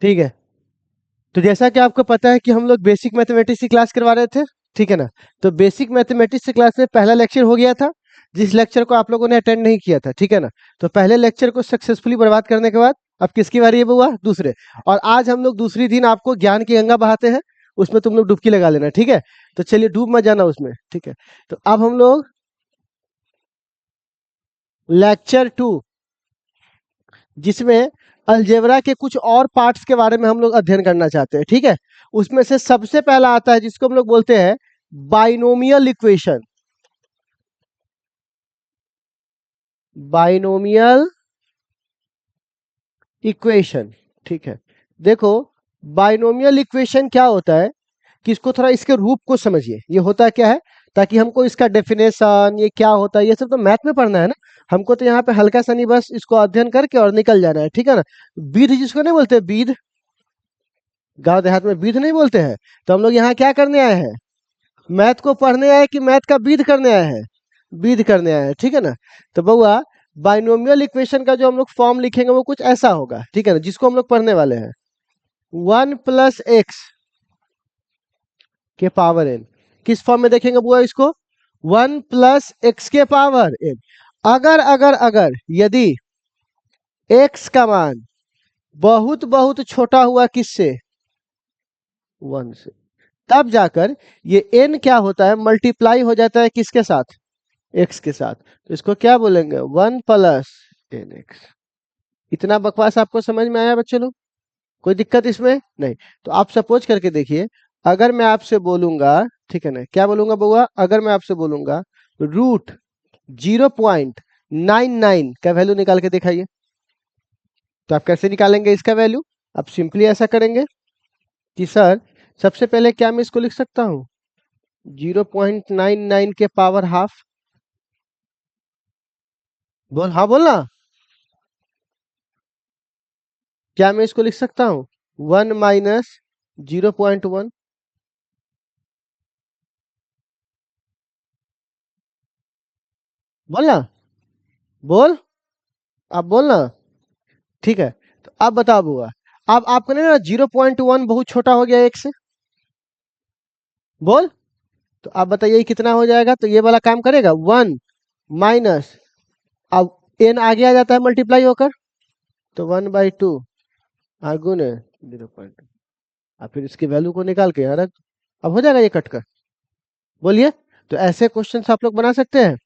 ठीक है। तो जैसा कि आपको पता है कि हम लोग बेसिक मैथमेटिक्स की क्लास करवा रहे थे, ठीक है ना। तो बेसिक मैथमेटिक्स की क्लास में पहला लेक्चर हो गया था, जिस लेक्चर को आप लोगों ने अटेंड नहीं किया था, ठीक है ना। तो पहले लेक्चर को सक्सेसफुली बर्बाद करने के बाद अब किसकी बारी है हुआ, दूसरे। और आज हम लोग दूसरी दिन आपको ज्ञान की गंगा बहाते हैं, उसमें तुम लोग डुबकी लगा लेना, ठीक है। तो चलिए डूब मत जाना उसमें, ठीक है। तो अब हम लोग लेक्चर 2, जिसमें अलजेब्रा के कुछ और पार्ट्स के बारे में हम लोग अध्ययन करना चाहते हैं, ठीक है। उसमें से सबसे पहला आता है जिसको हम लोग बोलते हैं बाइनोमियल इक्वेशन। बाइनोमियल इक्वेशन, ठीक है। देखो, बाइनोमियल इक्वेशन क्या होता है कि इसको थोड़ा इसके रूप को समझिए। ये होता क्या है, ताकि हमको इसका डेफिनेशन ये क्या होता है ये सब तो मैथ में पढ़ना है ना। हमको तो यहाँ पे हल्का सा नहीं, बस इसको अध्ययन करके और निकल जाना है, ठीक है ना। विध जिसको नहीं बोलते, विध, गांव देहात में विध नहीं बोलते हैं। तो हम लोग यहाँ क्या करने आए हैं, मैथ को पढ़ने आए कि मैथ का विध करने आए हैं, विध करने आए हैं, ठीक है ना। तो बउआ, बाइनोमियल इक्वेशन का जो हम लोग फॉर्म लिखेंगे वो कुछ ऐसा होगा, ठीक है ना, जिसको हम लोग पढ़ने वाले हैं। 1 + x के पावर n, किस फॉर्म में देखेंगे बुआ इसको, 1 + x के पावर n। अगर अगर अगर यदि x का मान बहुत बहुत छोटा हुआ किससे, 1 से, तब जाकर ये n क्या होता है, मल्टीप्लाई हो जाता है किसके साथ, x के साथ। तो इसको क्या बोलेंगे, 1 + nx। इतना बकवास आपको समझ में आया बच्चे लोग, कोई दिक्कत इसमें नहीं। तो आप सपोज करके देखिए, अगर मैं आपसे बोलूंगा, ठीक है ना, क्या बोलूंगा बउआ, अगर मैं आपसे बोलूंगा √0.99 का वैल्यू निकाल के दिखाइए, तो आप कैसे निकालेंगे इसका वैल्यू। आप सिंपली ऐसा करेंगे कि सर, सबसे पहले क्या मैं इसको लिख सकता हूँ, 0.99 के पावर हाफ। बोल, हाँ बोलना, क्या मैं इसको लिख सकता हूँ 1 - 0.1। बोलना, बोल, आप बोलना, ठीक है। तो अब बताओ बुआ, अब आपको ना 0.1 बहुत छोटा हो गया एक से, बोल। तो आप बताइए कितना हो जाएगा, तो ये वाला काम करेगा 1 माइनस, अब एन आगे आ जाता है मल्टीप्लाई होकर, तो 1/2 गुने 0.2। अब फिर इसकी वैल्यू को निकाल के यहाँ रख, अब हो जाएगा ये कट कर, बोलिए। तो ऐसे क्वेश्चन आप लोग बना सकते हैं।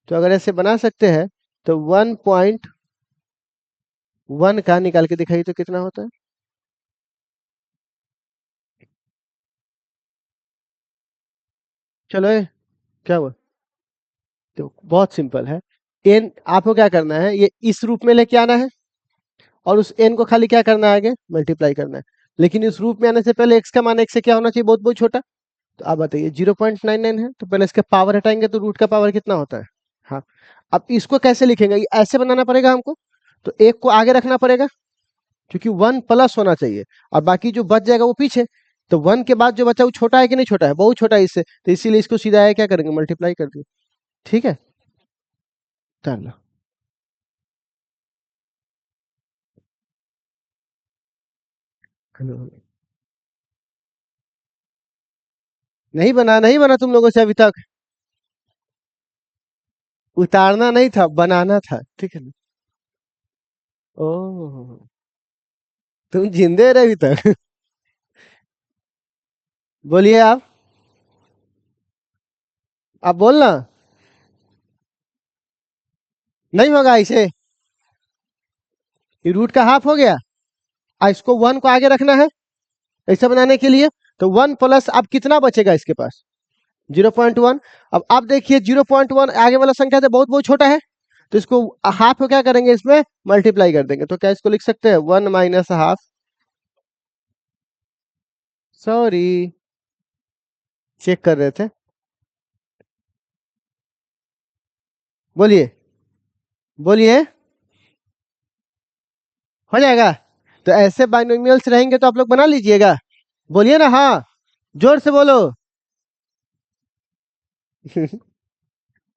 तो अगर ऐसे बना सकते हैं तो 1.1 का निकाल के दिखाइए तो कितना होता है। चलो क्या हुआ, तो बहुत सिंपल है। एन आपको क्या करना है, ये इस रूप में लेके आना है, और उस एन को खाली क्या करना है, आगे मल्टीप्लाई करना है। लेकिन इस रूप में आने से पहले एक्स का मान एक्स से क्या होना चाहिए, बहुत बहुत छोटा। तो आप बताइए 0.99 है, तो पहले इसके पावर हटाएंगे तो रूट का पावर कितना होता है, हाँ। अब इसको कैसे लिखेंगे, ये ऐसे बनाना पड़ेगा हमको। तो एक को आगे रखना पड़ेगा, क्योंकि 1+ होना चाहिए, और बाकी जो बच जाएगा वो पीछे। तो 1 के बाद जो बचा वो छोटा है कि नहीं, छोटा है, बहुत छोटा है इससे, तो इसीलिए इसको सीधा है क्या करेंगे, मल्टीप्लाई कर दिए, ठीक है। चलो, नहीं बना, नहीं बना तुम लोगों से अभी तक, उतारना नहीं था, बनाना था, ठीक है ना। ओह, तुम जिंदे रहे अभी तक। बोलिए आप बोलना, नहीं होगा इसे, ये रूट का हाफ हो गया, इसको 1 को आगे रखना है ऐसा बनाने के लिए। तो 1 प्लस अब कितना बचेगा इसके पास, 0.1। अब आप देखिए 0.1 आगे वाला संख्या से बहुत बहुत छोटा है, तो इसको हाफ को क्या करेंगे, इसमें मल्टीप्लाई कर देंगे। तो क्या इसको लिख सकते हैं 1 - ½ सॉरी, चेक कर रहे थे, बोलिए, बोलिए, हो जाएगा। तो ऐसे बाइनोमियल्स रहेंगे तो आप लोग बना लीजिएगा, बोलिए ना, हाँ, जोर से बोलो।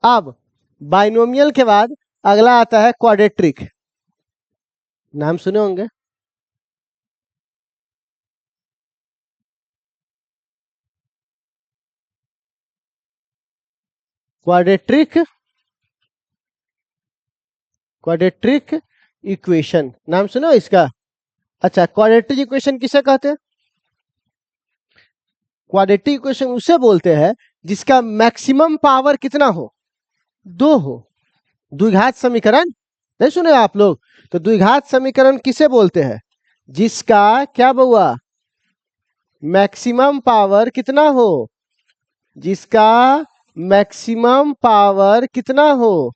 अब बाइनोमियल के बाद अगला आता है क्वाड्रेटिक, नाम सुने होंगे। क्वाड्रेटिक इक्वेशन, नाम सुनो इसका। अच्छा, क्वाड्रेटिक इक्वेशन किसे कहते हैं? क्वाड्रेटिक इक्वेशन उसे बोलते हैं जिसका मैक्सिमम पावर कितना हो? 2 हो। द्विघात समीकरण नहीं सुने आप लोग? तो द्विघात समीकरण किसे बोलते हैं? जिसका क्या बउआ मैक्सिमम पावर कितना हो? जिसका मैक्सिमम पावर कितना हो?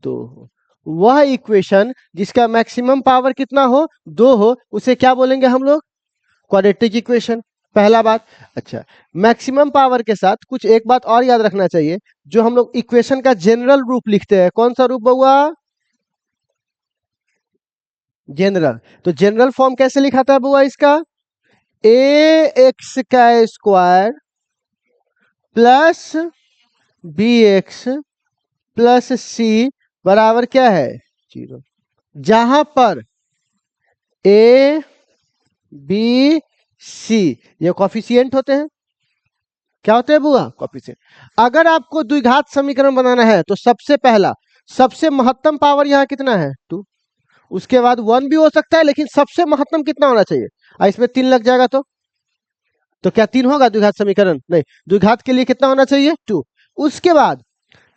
2 हो। वह इक्वेशन जिसका मैक्सिमम पावर कितना हो? 2 हो, उसे क्या बोलेंगे हम लोग? Quadratic equation. पहला बात। अच्छा, मैक्सिमम पावर के साथ कुछ एक बात और याद रखना चाहिए, जो हम लोग इक्वेशन का जनरल रूप लिखते हैं, कौन सा रूप बउआ? जनरल। तो जनरल फॉर्म कैसे लिखा था बउआ इसका? ए एक्स का square plus B X plus C बराबर क्या है? 0। जहां पर ए बी सी ये कॉफिशिएंट होते हैं। क्या होते हैं बुआ? कॉफिशिएंट। अगर आपको द्विघात समीकरण बनाना है तो सबसे पहला, सबसे महत्तम पावर यहाँ कितना है? 2। उसके बाद 1 भी हो सकता है, लेकिन सबसे महत्तम कितना होना चाहिए? इसमें 3 लग जाएगा तो क्या 3 होगा द्विघात समीकरण? नहीं, द्विघात के लिए कितना होना चाहिए? 2। उसके बाद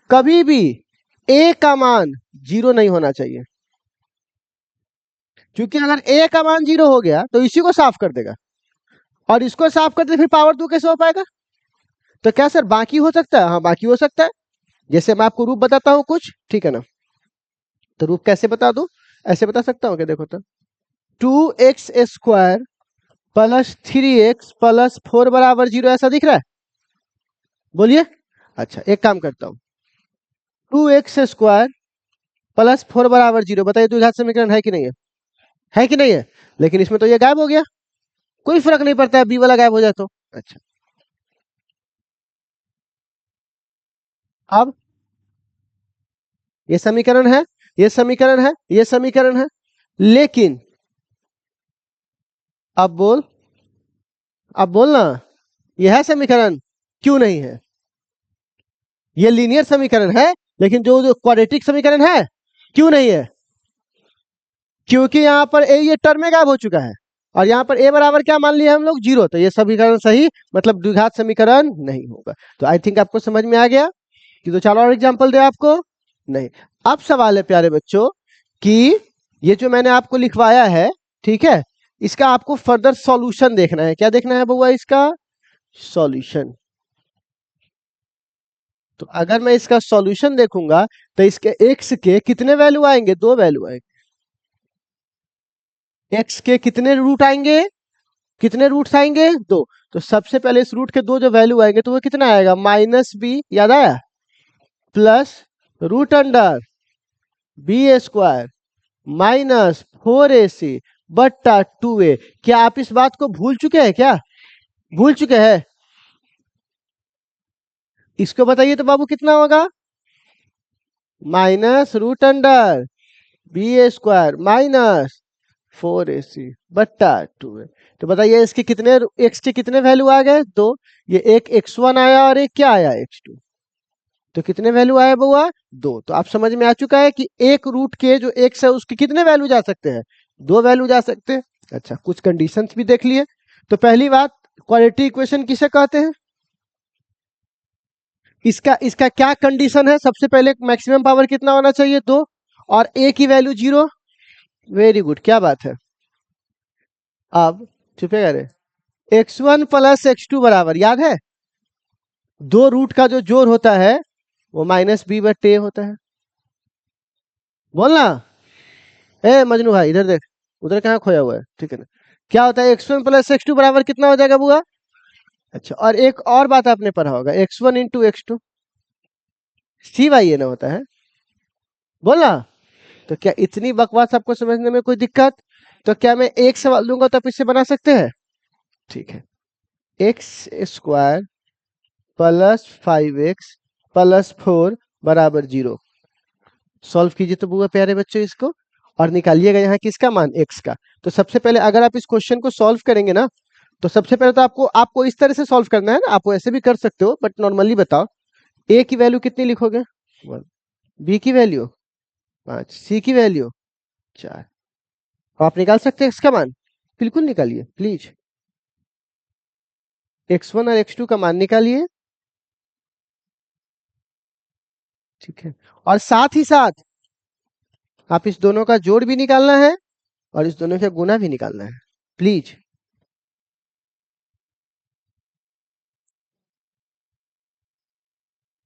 कभी भी a का मान 0 नहीं होना चाहिए, क्योंकि अगर a का मान 0 हो गया तो इसी को साफ कर देगा, और इसको साफ करते फिर पावर 2 कैसे हो पाएगा? तो क्या सर बाकी हो सकता है? हाँ, बाकी हो सकता है। जैसे मैं आपको रूप बताता हूं कुछ, ठीक है ना? तो रूप कैसे बता दूं? ऐसे बता सकता हूं क्या? देखो तो 2x square plus 3x plus 4 बराबर 0, ऐसा दिख रहा है? बोलिए। अच्छा, एक काम करता हूं, 2x स्क्वायर प्लस 4 बराबर 0, बताइए द्विघात समीकरण है कि नहीं है? है कि नहीं है? लेकिन इसमें तो ये गायब हो गया, कोई फर्क नहीं पड़ता है, बी वाला गायब हो जाए तो। अच्छा, अब ये समीकरण है, ये समीकरण है, ये समीकरण है, लेकिन अब बोल, अब बोलना, यह है समीकरण क्यों नहीं है? ये लीनियर समीकरण है, लेकिन जो जो क्वाड्रेटिक समीकरण है क्यों नहीं है? क्योंकि यहाँ पर ए ये टर्म में गायब हो चुका है, और यहाँ पर ए बराबर क्या मान लिया हम लोग? 0। तो ये समीकरण सही, मतलब द्विघात समीकरण नहीं होगा। तो आई थिंक आपको समझ में आ गया कि तो चलो और एग्जांपल दे आपको। नहीं, अब सवाल है प्यारे बच्चों कि ये जो मैंने आपको लिखवाया है, ठीक है, इसका आपको फर्दर सॉल्यूशन देखना है। क्या देखना है बउआ? इसका सॉल्यूशन। तो अगर मैं इसका सॉल्यूशन देखूंगा तो इसके x के कितने वैल्यू आएंगे? 2 वैल्यू आएंगे। x के कितने रूट आएंगे? कितने रूट्स आएंगे? 2। तो सबसे पहले इस रूट के 2 जो वैल्यू आएंगे तो वो कितना आएगा? -b, याद आया? Plus root under B square minus 4ac बट्टा 2a। क्या आप इस बात को भूल चुके हैं? क्या भूल चुके हैं? इसको बताइए तो बाबू कितना होगा? Minus root under B square minus 4ac बट्टा 2a। तो बताइए इसके कितने, x के कितने वैल्यू आ गए? 2। ये एक x1 आया और एक क्या आया? x2। तो कितने वैल्यू आया बउआ? 2। तो आप समझ में आ चुका है कि एक रूट के जो x है उसके कितने वैल्यू जा सकते हैं? 2 वैल्यू जा सकते हैं। अच्छा, कुछ कंडीशंस भी देख लिए। तो पहली बात, क्वाड्रेटिक इक्वेशन किसे कहते हैं? इसका इसका क्या कंडीशन है? सबसे पहले मैक्सिमम पावर कितना होना चाहिए? 2, और a की वैल्यू 0। वेरी गुड, क्या बात है। अब चुपे करे, x1 प्लस x2 बराबर, याद है? 2 रूट का जो जोड़ होता है वो -b/a होता है। बोलना। ए मजनू भाई इधर देख, उधर कहाँ खोया हुआ है? ठीक है ना? क्या होता है? x1 प्लस x2 बराबर कितना हो जाएगा बुआ? अच्छा, और एक और बात आपने पढ़ा होगा, x1 इंटू x2 cy ना होता है। बोलना। तो क्या इतनी बकवास आपको समझने में कोई दिक्कत? तो क्या मैं एक सवाल दूंगा तो आप इससे बना सकते हैं? ठीक है, x square plus 5x plus 4 बराबर 0। सॉल्व कीजिए तो बुआ प्यारे बच्चों इसको, और निकालिएगा यहाँ किसका मान? x का। तो सबसे पहले अगर आप इस क्वेश्चन को सॉल्व करेंगे ना, तो सबसे पहले तो आपको इस तरह से सॉल्व करना है ना। आप ऐसे भी कर सकते हो, बट नॉर्मली बताओ, ए की वैल्यू कितनी लिखोगे? 1। बी की वैल्यू 5, सी की वैल्यू 4। आप निकाल सकते हैं इसका मान? बिल्कुल निकालिए प्लीज। x1 और x2 का मान निकालिए। ठीक है, और साथ ही साथ आप इस दोनों का जोड़ भी निकालना है और इस दोनों का गुना भी निकालना है, प्लीज।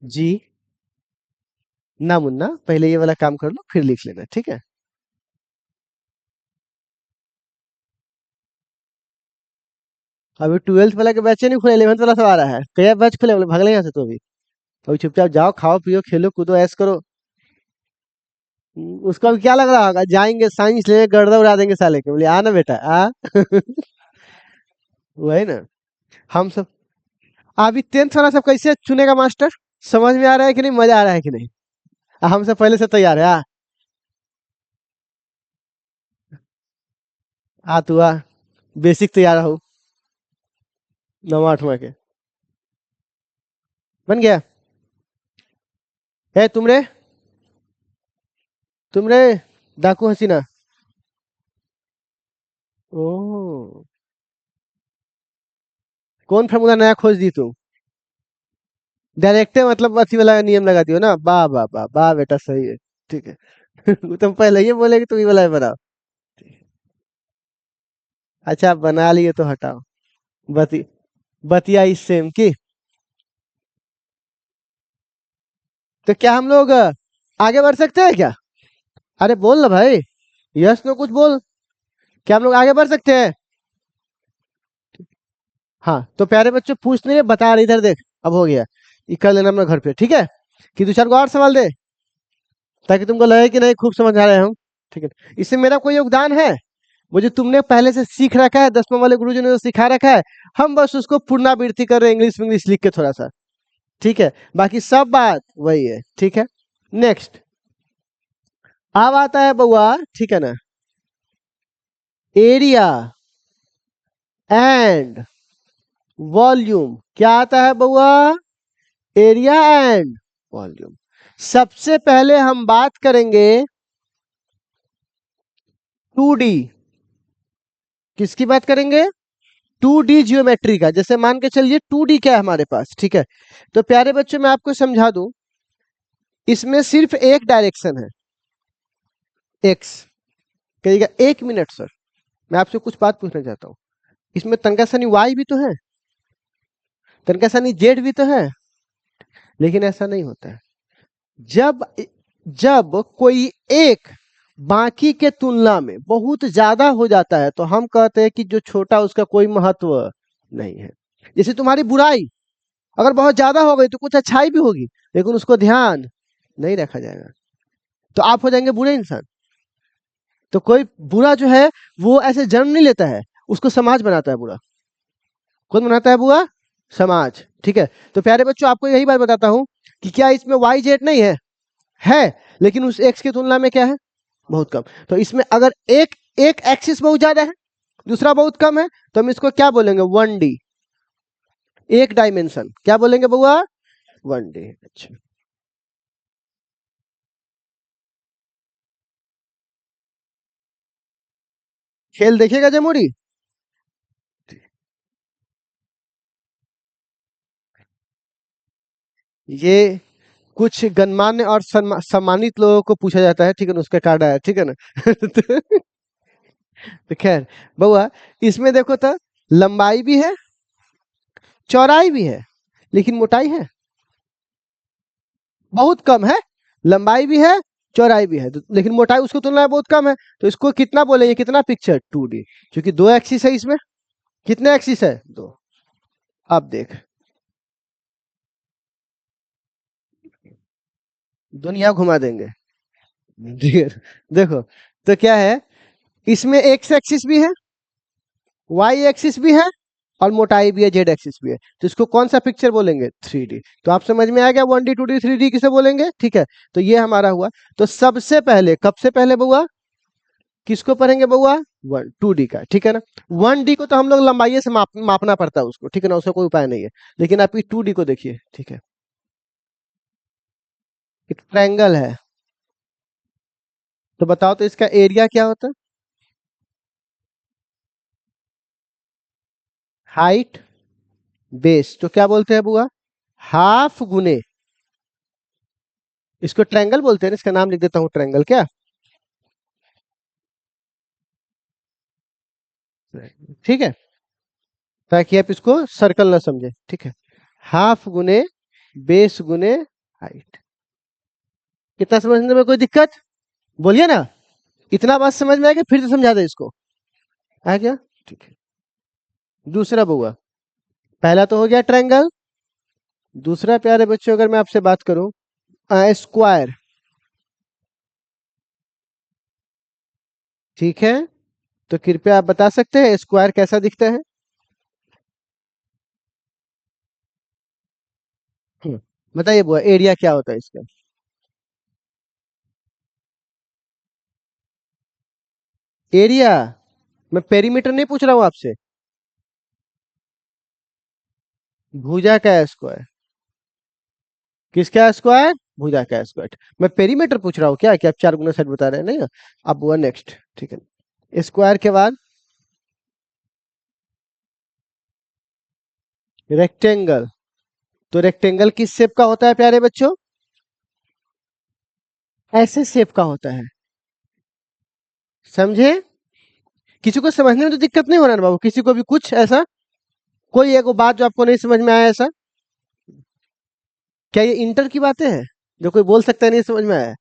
जी ना मुन्ना, पहले ये वाला काम कर लो फिर लिख लेना, ठीक है? अभी 12th वाला के बैच नहीं खुले, 11th वाला सब आ रहा है। क्या बैच खुले? बोले भाग ले यहाँ से तो अभी। अभी चुपचाप जाओ, खाओ पियो खेलो कूदो ऐश करो। उसको अभी क्या लग रहा होगा, जाएंगे साइंस ले गर्दा उड़ा देंगे साले के। बोले आ ना बेटा आ। वही ना। हम सब अभी 10th वाला सब कैसे चुनेगा मास्टर? समझ में आ रहा है कि नहीं, मजा आ रहा है कि नहीं? हम सब पहले से तैयार है। आ तू आ, बेसिक तैयार हो। 9 8वां के बन गया है। तुमरे डाकू हसीना। ओ, कौन फार्मूला नया खोज दी तुम? डायरेक्टे मतलब अथी वाला नियम लगा दियो ना। वाह वाह वाह वाह बेटा, सही है। ठीक है। तुम पहले ये बोले कि तुम ये वाला बनाओ। अच्छा आप बना लिए तो हटाओ। बती बतिया इस सेम की। तो क्या हम लोग आगे बढ़ सकते हैं क्या? अरे बोल ना भाई, यस तो कुछ बोल। क्या हम लोग आगे बढ़ सकते हैं? हाँ तो प्यारे बच्चों पूछ नहीं रहे, बता रहे, इधर देख। अब हो गया, ये कर लेना अपना घर पे, ठीक है? कि 2 4 को और सवाल दे, ताकि तुमको लगे कि नहीं खूब समझ आ रहे हैं हम। ठीक है, इससे मेरा कोई योगदान है? मुझे तुमने पहले से सीख रखा है, 10वां वाले गुरुजी ने तो सिखा रखा है। हम बस उसको पुनरावृत्ति कर रहे हैं, इंग्लिश इंग्लिश लिख के थोड़ा सा। ठीक है, बाकी सब बात वही है। ठीक है, नेक्स्ट। अब आता है बउआ, ठीक है ना, एरिया एंड वॉल्यूम। क्या आता है बउआ? Area and volume. सबसे पहले हम बात करेंगे 2D। किसकी बात करेंगे? 2D जियोमेट्री का। जैसे मान के चलिए 2D क्या है हमारे पास, ठीक है? तो प्यारे बच्चों मैं आपको समझा दूं, इसमें सिर्फ एक डायरेक्शन है, एक्स। कहिएगा 1 मिनट सर, मैं आपसे कुछ बात पूछना चाहता हूँ। इसमें तनकासानी वाई भी तो है, तनकासानी जेड भी तो है। लेकिन ऐसा नहीं होता है। जब जब कोई एक बाकी के तुलना में बहुत ज्यादा हो जाता है तो हम कहते हैं कि जो छोटा उसका कोई महत्व नहीं है। जैसे तुम्हारी बुराई अगर बहुत ज्यादा हो गई तो कुछ अच्छाई भी होगी, लेकिन उसको ध्यान नहीं रखा जाएगा, तो आप हो जाएंगे बुरे इंसान। तो कोई बुरा जो है वो ऐसे जन्म नहीं लेता है, उसको समाज बनाता है बुरा। कौन बनाता है बुआ? समाज। ठीक है, तो प्यारे बच्चों आपको यही बात बताता हूं कि क्या इसमें वाई जेड नहीं है? है, लेकिन उस एक्स की तुलना में क्या है? बहुत कम। तो इसमें अगर एक एक एक्सिस बहुत ज्यादा है, दूसरा बहुत कम है, तो हम इसको क्या बोलेंगे? 1D, एक डायमेंशन। क्या बोलेंगे बुआ? 1D। अच्छा, खेल देखेगा जमूरी। ये कुछ गणमान्य और सम्मानित लोगों को पूछा जाता है, ठीक है ना, उसका कार्ड आया, ठीक है ना। तो खैर बउआ, इसमें देखो तो लंबाई भी है, चौड़ाई भी है, लेकिन मोटाई है बहुत कम है। लंबाई भी है, चौड़ाई भी है, लेकिन मोटाई उसको तुलना में बहुत कम है। तो इसको कितना बोलेंगे? कितना पिक्चर? 2D, क्योंकि दो एक्सिस है इसमें। कितने एक्सिस है? दो। अब देख, दुनिया घुमा देंगे। ठीक है, देखो तो क्या है, इसमें एक्स एक्सिस भी है, वाई एक्सिस भी है, और मोटाई भी है, जेड एक्सिस भी है। तो इसको कौन सा पिक्चर बोलेंगे? 3D। तो आप समझ में आ गया 1D 2D 3D किसे बोलेंगे? ठीक है, तो ये हमारा हुआ। तो सबसे पहले, कब से पहले बउआ किसको पढ़ेंगे बउआ? 2D का, ठीक है ना। 1D को तो हम लोग लंबाई से मापना पड़ता है उसको, ठीक है ना, उसका कोई उपाय नहीं है। लेकिन आप 2D को देखिए, ठीक है। एक ट्रायंगल है, तो बताओ तो इसका एरिया क्या होता है? हाइट बेस, तो क्या बोलते हैं बुआ? हाफ गुने, इसको ट्रायंगल बोलते हैं ना, इसका नाम लिख देता हूँ ट्रायंगल, क्या? ठीक है, ताकि आप इसको सर्कल ना समझे, ठीक है। हाफ गुने बेस गुने हाइट। कितना समझने में कोई दिक्कत? बोलिए ना। इतना बात समझ में आ गया, फिर से समझा दे इसको। आ गया, ठीक है। दूसरा बुआ, पहला तो हो गया ट्रायंगल। दूसरा प्यारे बच्चों, अगर मैं आपसे बात करूं स्क्वायर, ठीक है, तो कृपया आप बता सकते हैं स्क्वायर कैसा दिखता है? हम्म, बताइए बुआ, एरिया क्या होता है इसका? एरिया, मैं पेरीमीटर नहीं पूछ रहा हूँ आपसे। भुजा का स्क्वायर, किसका स्क्वायर? भुजा का स्क्वायर। मैं पेरीमीटर पूछ रहा हूँ क्या, कि आप 4 गुना साइड बता रहे हैं? नहीं, अब हुआ नेक्स्ट, ठीक है। स्क्वायर के बाद रेक्टेंगल, तो रेक्टेंगल किस शेप का होता है प्यारे बच्चों? ऐसे शेप का होता है, समझे? किसी को समझने में तो दिक्कत नहीं हो रहा ना बाबू? किसी को भी कुछ ऐसा, कोई एक बात जो आपको नहीं समझ में आया ऐसा? क्या ये इंटर की बातें हैं जो कोई बोल सकता है नहीं समझ में आया?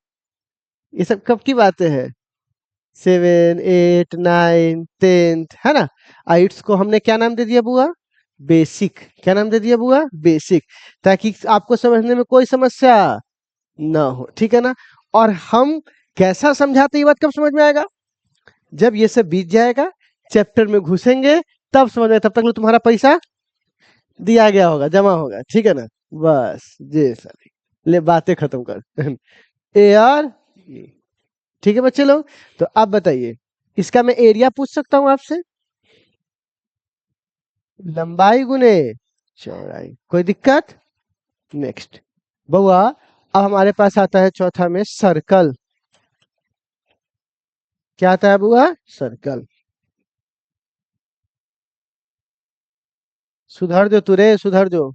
ये सब कब की बातें हैं? 7, 8, 9, 10th, है ना? आइट्स को हमने क्या नाम दे दिया बुआ? बेसिक। क्या नाम दे दिया बुआ? बेसिक, ताकि आपको समझने में कोई समस्या ना हो, ठीक है ना? और हम कैसा समझाते, ये बात कब समझ में आएगा? जब ये सब बीत जाएगा, चैप्टर में घुसेंगे, तब समझ में, तब तक लो तुम्हारा पैसा दिया गया होगा, जमा होगा, ठीक है ना? बस जी सर, ले बातें खत्म कर। ए आर, ठीक है बच्चे लोग। तो अब बताइए, इसका मैं एरिया पूछ सकता हूँ आपसे? लंबाई गुने चौड़ाई, कोई दिक्कत? नेक्स्ट बउआ, अब हमारे पास आता है चौथा में सर्कल। क्या आता है बुआ? सर्कल। सुधर दो तू रे, सुधर दो।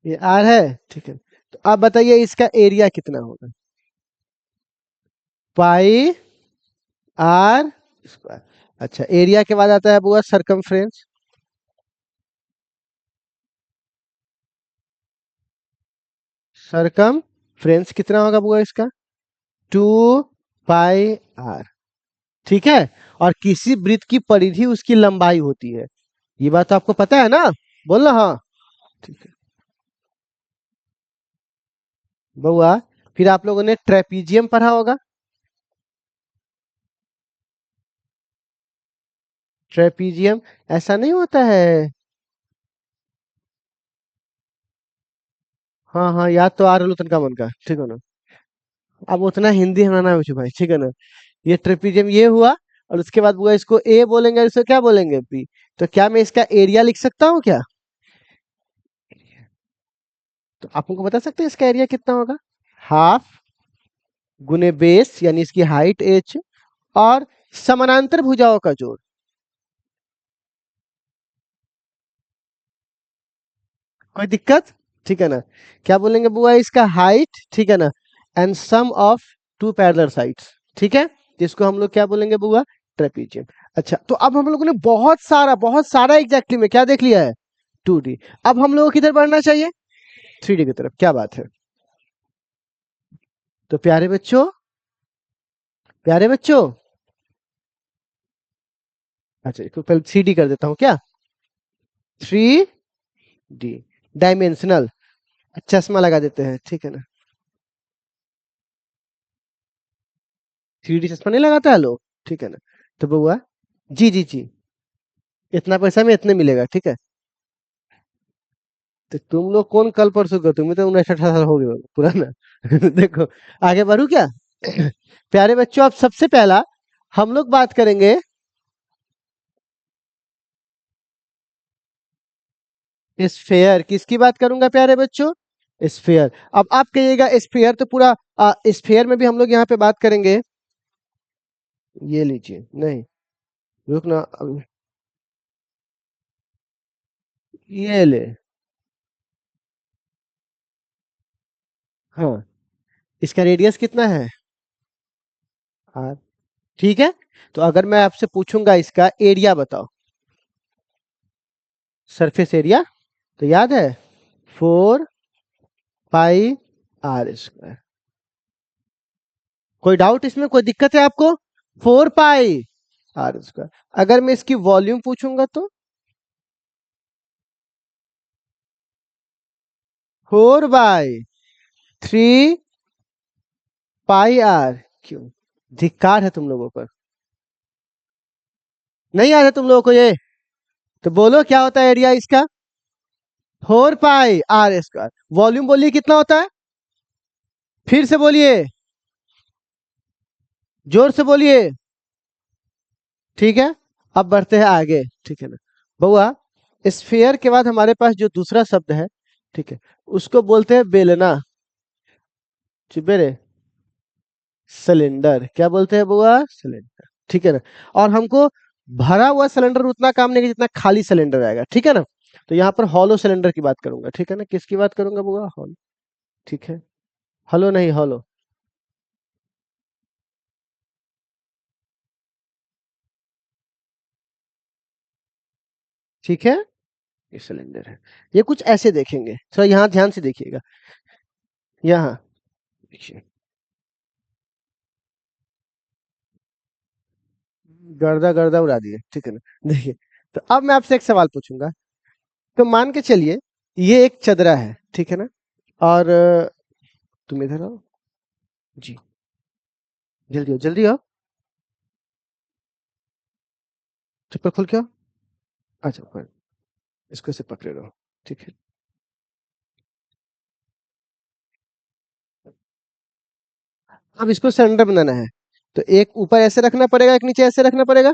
ये आर है, ठीक है। तो आप बताइए इसका एरिया कितना होगा? पाई आर स्क्वायर। अच्छा, एरिया के बाद आता है बुआ सरकमफ्रेंस। सरकमफ्रेंस कितना होगा बुआ इसका? 2 पाई आर, ठीक है। और किसी वृत्त की परिधि उसकी लंबाई होती है, ये बात तो आपको पता है ना? बोलना हाँ, ठीक है। बउआ, फिर आप लोगों ने ट्रेपीजियम पढ़ा होगा। ट्रेपीजियम ऐसा नहीं होता है? हाँ हाँ, याद तो आ रहा तनका मन का, ठीक है ना? अब उतना हिंदी हमरा ना पूछो भाई, ठीक है ना? ये ट्रेपीजियम ये हुआ, और उसके बाद बुआ इसको ए बोलेंगे और इसको क्या बोलेंगे? बी। तो क्या मैं इसका एरिया लिख सकता हूँ क्या? तो आप हमको बता सकते हैं इसका एरिया कितना होगा? हाफ गुने बेस, यानी इसकी हाइट एच, और समानांतर भुजाओं का जोड़। कोई दिक्कत? ठीक है ना? क्या बोलेंगे बुआ? इसका हाइट, ठीक है ना, and sum of 2 parallel sides, ठीक है, जिसको हम लोग क्या बोलेंगे बुआ? ट्रेपीजियम। अच्छा, तो अब हम लोगों ने बहुत सारा एग्जैक्टली में क्या देख लिया है? 2D। अब हम लोगों को किधर बढ़ना चाहिए? 3D की तरफ, क्या बात है? तो प्यारे बच्चों, प्यारे बच्चों, अच्छा इसको पहले 3D कर देता हूँ क्या? 3D डायमेंशनल, चश्मा लगा देते हैं, ठीक है ना? 3D चश्मा नहीं लगाता है लोग, ठीक है ना? तो बउआ, जी जी जी, इतना पैसा में इतने मिलेगा, ठीक है। तो तुम लोग कौन कल परसों का, तुम्हें तो 19 18 साल हो गए होंगे पुराना। देखो, आगे बढ़ू क्या? प्यारे बच्चों, अब सबसे पहला हम लोग बात करेंगे स्फेयर, किसकी बात करूंगा प्यारे बच्चों? स्फीयर। अब आप कहिएगा स्फीयर तो पूरा स्फीयर में भी हम लोग यहाँ पे बात करेंगे। ये लीजिए, नहीं रुकना, ये ले। हाँ, इसका रेडियस कितना है? आर। ठीक है, तो अगर मैं आपसे पूछूंगा इसका एरिया बताओ, सरफेस एरिया, तो याद है 4 पाई r²। कोई डाउट इसमें, कोई दिक्कत है आपको? 4 पाई r²। अगर मैं इसकी वॉल्यूम पूछूंगा तो 4/3 पाई r क्यों? धिक्कार है तुम लोगों पर, नहीं आ रहा तुम लोगों को ये? तो बोलो क्या होता है एरिया इसका? 4 पाई r²। वॉल्यूम बोलिए कितना होता है, फिर से बोलिए, जोर से बोलिए। ठीक है, अब बढ़ते हैं आगे, ठीक है ना बउआ। स्फीयर के बाद हमारे पास जो दूसरा शब्द है, ठीक है, उसको बोलते हैं बेलना। चिबेरे, सिलेंडर। क्या बोलते हैं बुआ? सिलेंडर। ठीक है ना। और हमको भरा हुआ सिलेंडर उतना काम नहीं कि जितना खाली सिलेंडर आएगा, ठीक है ना। तो यहाँ पर हॉलो सिलेंडर की बात करूंगा, ठीक है ना। किसकी बात करूंगा बुआ? हॉलो। ठीक है, हलो नहीं, हॉलो। ठीक है, ये सिलेंडर है। ये कुछ ऐसे देखेंगे, थोड़ा यहाँ ध्यान से देखिएगा। यहाँ देखिए, गर्दा गर्दा उड़ा दिए, ठीक है ना। देखिए, तो अब मैं आपसे एक सवाल पूछूंगा। तो मान के चलिए ये एक चदरा है, ठीक है ना। और तुम इधर आओ जी, जल्दी आओ, जल्दी आओ। चप्पल खोल के आओ। अच्छा, इसको ऐसे पकड़े रहो, ठीक है। अब इसको सिलेंडर बनाना है, तो एक ऊपर ऐसे रखना पड़ेगा, एक नीचे ऐसे रखना पड़ेगा,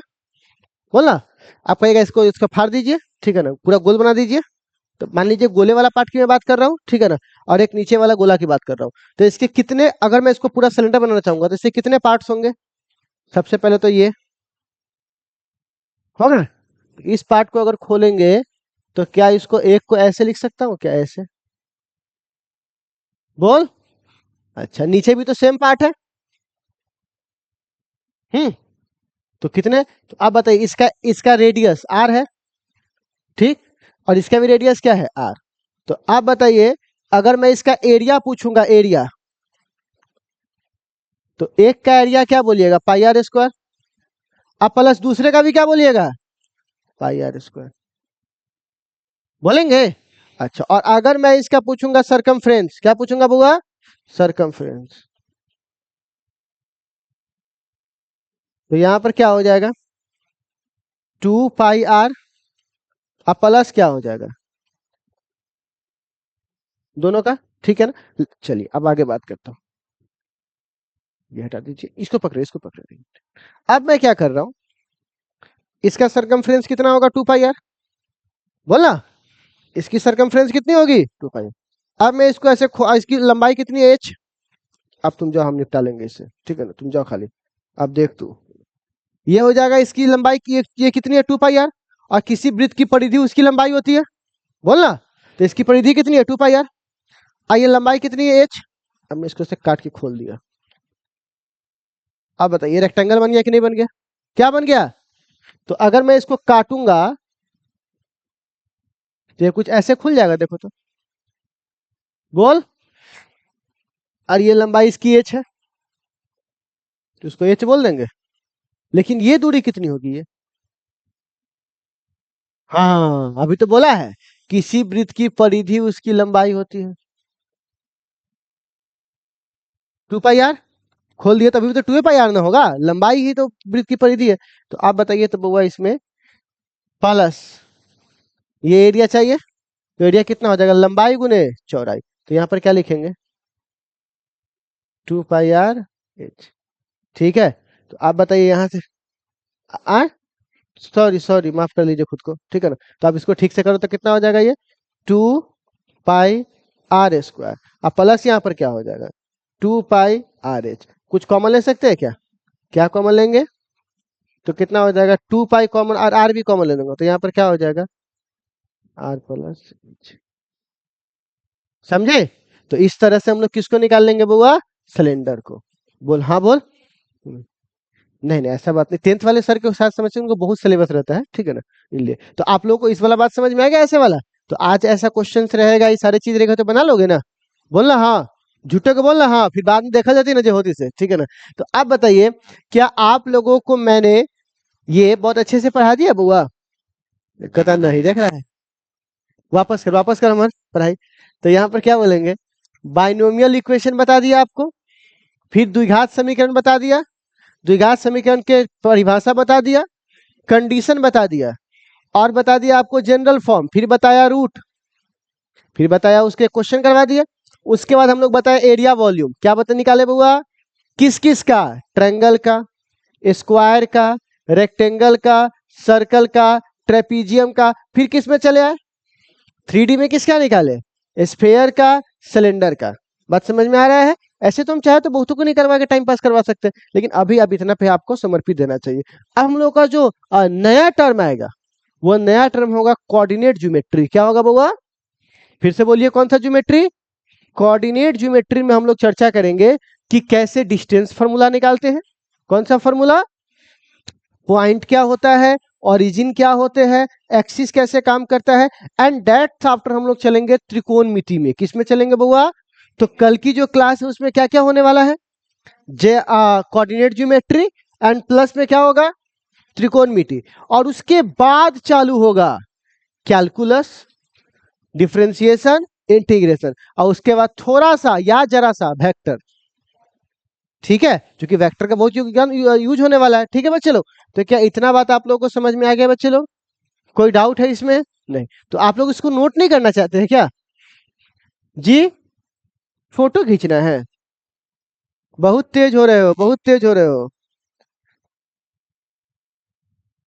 बोला। आप कहेगा इसको इसको फाड़ दीजिए, ठीक है ना, पूरा गोल बना दीजिए। तो मान लीजिए गोले वाला पार्ट की मैं बात कर रहा हूँ, ठीक है ना, और एक नीचे वाला गोला की बात कर रहा हूँ। तो इसके कितने, अगर मैं इसको पूरा सिलेंडर बनाना चाहूंगा तो इसके कितने पार्ट्स होंगे? सबसे पहले तो ये होगा। इस पार्ट को अगर खोलेंगे तो क्या इसको एक को ऐसे लिख सकता हूँ क्या? ऐसे बोल। अच्छा, नीचे भी तो सेम पार्ट है। हम्म, तो कितने? तो आप बताइए, इसका इसका रेडियस आर है, ठीक, और इसका भी रेडियस क्या है? आर। तो आप बताइए, अगर मैं इसका एरिया पूछूंगा, एरिया, तो एक का एरिया क्या बोलिएगा? पाई r²। आप प्लस दूसरे का भी क्या बोलिएगा? पाई r²। बोलेंगे? अच्छा, और अगर मैं इसका पूछूंगा सरकमफ्रेंस, क्या पूछूंगा बुआ? सरकमफ्रेंस। तो यहां पर क्या हो जाएगा? 2 पाई r, अब प्लस क्या हो जाएगा दोनों का? ठीक है ना। चलिए अब आगे बात करता हूँ। ये हटा दीजिए, इसको पकड़े, इसको पकड़े। अब मैं क्या कर रहा हूँ, इसका सरकमफ्रेंस कितना होगा? 2 पाई r। बोला, इसकी सरकमफ्रेंस कितनी होगी? 2 पाई। अब मैं इसको ऐसे इसकी लंबाई कितनी है? h। अब तुम जाओ, हम निपटा लेंगे इससे, ठीक है ना, तुम जाओ खाली। अब देख तू, ये हो जाएगा इसकी लंबाई की, ये कितनी है? 2 पाई r। और किसी वृत्त की परिधि उसकी लंबाई होती है, बोलना। तो इसकी परिधि कितनी है? 2 पाई r। और ये लंबाई कितनी है? h। अब मैं इसको से काट के खोल दिया। अब बताइए रेक्टेंगल बन गया कि नहीं बन गया? क्या बन गया? तो अगर मैं इसको काटूंगा तो ये कुछ ऐसे खुल जाएगा, देखो तो, बोल। और ये लंबाई इसकी h है, तो इसको h बोल देंगे। लेकिन ये दूरी कितनी होगी ये? हाँ, अभी तो बोला है, किसी वृत्त की परिधि उसकी लंबाई होती है। 2 पाई r खोल दिया, तभी तो 2 पाई r ना होगा, लंबाई ही तो वृत्त की परिधि है। तो आप बताइए तो बउआ, इसमें प्लस ये एरिया चाहिए, तो एरिया कितना हो जाएगा? लंबाई गुने चौड़ाई। तो यहाँ पर क्या लिखेंगे? 2 पाई r h। ठीक है, तो आप बताइए यहाँ से, आ सॉरी सॉरी, माफ कर लीजिए खुद को, ठीक है ना। तो आप इसको ठीक से करो तो कितना हो जाएगा ये? 2 पाई आर स्क्वायर। अब प्लस यहाँ पर क्या हो जाएगा 2πr/h। कुछ कॉमन ले सकते हैं क्या? क्या कॉमन लेंगे तो कितना हो जाएगा 2π कॉमन और आर भी कॉमन ले लूंगा तो यहाँ पर क्या हो जाएगा r प्लस h। समझे? तो इस तरह से हम लोग किसको निकाल लेंगे बुआ? सिलेंडर को। बोल हाँ बोल। नहीं नहीं ऐसा बात नहीं, 10th वाले सर के साथ समझते उनको बहुत सिलेबस रहता है, ठीक है ना, इसलिए तो आप लोगों को इस वाला बात समझ में आ गया ऐसे वाला। तो आज ऐसा क्वेश्चन रहेगा, ये सारी चीज रहेगा तो बना लोगे ना? बोलना हाँ, झूठे को बोलना हाँ, फिर बाद में देखा जाती है ना जो होती से, ठीक है ना। तो आप बताइए क्या आप लोगों को मैंने ये बहुत अच्छे से पढ़ा दिया बुआ? कथा नहीं देख रहा है, वापस कर हमारी पढ़ाई। तो यहाँ पर क्या बोलेंगे, बाइनोमियल इक्वेशन बता दिया आपको, फिर द्विघात समीकरण बता दिया, द्विघात समीकरण के परिभाषा बता दिया, कंडीशन बता दिया, और बता दिया आपको जनरल फॉर्म, फिर बताया रूट, फिर बताया उसके क्वेश्चन करवा दिया। उसके बाद हम लोग बताया एरिया वॉल्यूम, क्या बता निकाले बुआ? किस किस का? ट्रायंगल का, स्क्वायर का, रेक्टेंगल का, सर्कल का, ट्रेपीजियम का। फिर किस में चले आए? 3D में किसका निकाले? स्फेयर का, सिलेंडर का। बात समझ में आ रहा है? ऐसे तो हम चाहे तो बहुतों को नहीं करवा के टाइम पास करवा सकते हैं, लेकिन अभी अब इतना पे आपको समर्पित देना चाहिए। अब हम लोग का जो नया टर्म आएगा वो नया टर्म होगा कोऑर्डिनेट ज्योमेट्री। क्या होगा बुआ? फिर से बोलिए कौन सा ज्योमेट्री? कोऑर्डिनेट ज्योमेट्री में हम लोग चर्चा करेंगे कि कैसे डिस्टेंस फॉर्मूला निकालते हैं। कौन सा फॉर्मूला? पॉइंट क्या होता है, ओरिजिन क्या होते हैं, एक्सिस कैसे काम करता है, एंड दैट्स आफ्टर हम लोग चलेंगे त्रिकोणमिति में। किस में चलेंगे बुआ? तो कल की जो क्लास है उसमें क्या क्या होने वाला है? कोऑर्डिनेट ज्योमेट्री, एंड प्लस में क्या होगा? त्रिकोणमिति। और उसके बाद चालू होगा कैलकुलस, डिफरेंशिएशन, इंटीग्रेशन, और उसके बाद थोड़ा सा या जरा सा वेक्टर। ठीक है, क्योंकि वेक्टर का बहुत यूज होने वाला है। ठीक है बच्चे लोग, तो क्या इतना बात आप लोगों को समझ में आ गया बच्चे लोग? कोई डाउट है इसमें? नहीं तो आप लोग इसको नोट नहीं करना चाहते हैं क्या जी? फोटो खींचना है? बहुत तेज हो रहे हो, बहुत तेज हो रहे हो।